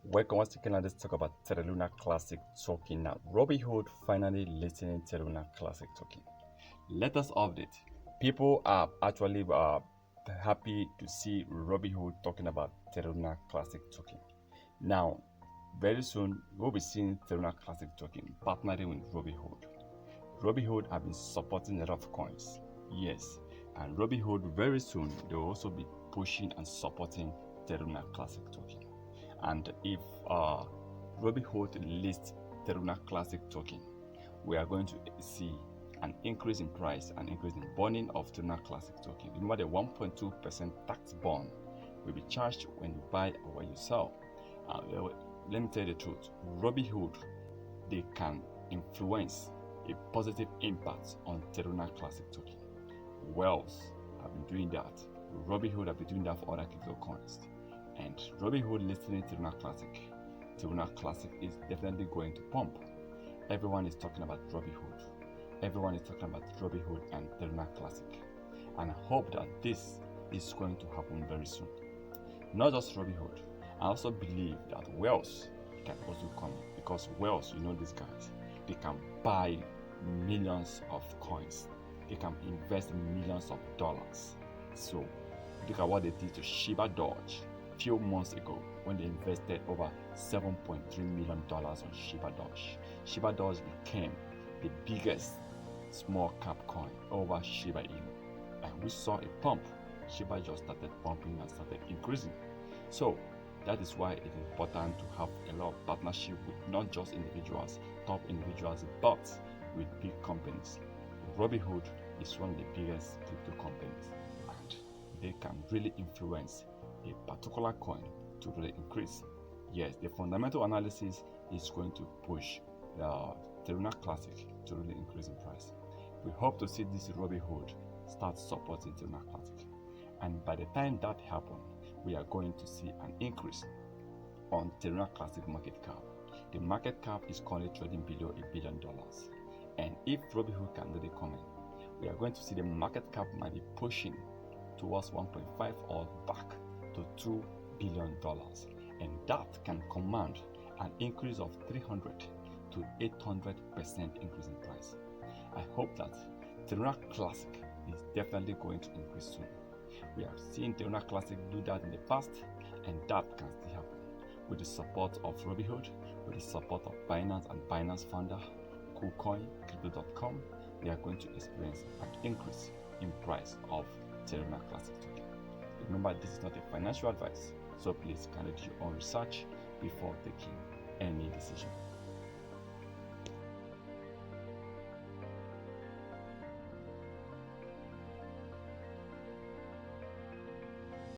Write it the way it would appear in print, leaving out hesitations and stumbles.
Welcome once again. Let's talk about Terra Classic token now. Robinhood finally listing Terra Classic token. Let us update. People are actually happy to see Robinhood talking about Terra Classic token. Now, very soon we'll be seeing Terra Classic token partnering with Robinhood. Robinhood have been supporting a lot of coins, yes, and Robinhood very soon they will also be pushing and supporting Terra Classic token. And if Robinhood lists Terra Classic token, we are going to see an increase in price, an increase in burning of Terra Classic token. Remember, the 1.2% tax bond will be charged when you buy or when you sell. Let me tell you the truth. Robinhood, they can influence a positive impact on Terra Classic token. Wells have been doing that. Robinhood have been doing that for other crypto coins. And Robinhood listening to Terra Classic is definitely going to pump. Everyone is talking about Robinhood. Everyone is talking about Robinhood and Terra Classic. And I hope that this is going to happen very soon. Not just Robinhood. I also believe that Wells can also come in, because Wells, you know these guys, they can buy millions of coins. They can invest millions of dollars. So look at what they did to Shiba Doge few months ago when they invested over $7.3 million on Shiba Doge. Shiba Doge became the biggest small cap coin over Shiba Inu, and we saw a pump. Shiba just started pumping and started increasing. So that is why it is important to have a lot of partnership with not just individuals, top individuals, but with big companies. Robinhood is one of the biggest crypto companies, and they can really influence a particular coin to really increase. Yes, the fundamental analysis is going to push the Terra Classic to really increase in price. We hope to see this Robinhood start supporting Terra Classic, and by the time that happens, we are going to see an increase on Terra Classic market cap. The market cap is currently trading below $1 billion, and if Robinhood can really come in, we are going to see the market cap might be pushing towards 1.5 or back to $2 billion, and that can command an increase of 300 to 800% increase in price. I hope that Terra Classic is definitely going to increase soon. We have seen Terra Classic do that in the past, and that can still happen with the support of Robinhood, with the support of Binance and Binance founder Kucoin, Crypto.com. We are going to experience an increase in price of Terra Classic token. Remember, this is not a financial advice, so please kindly do your own research before taking any decision.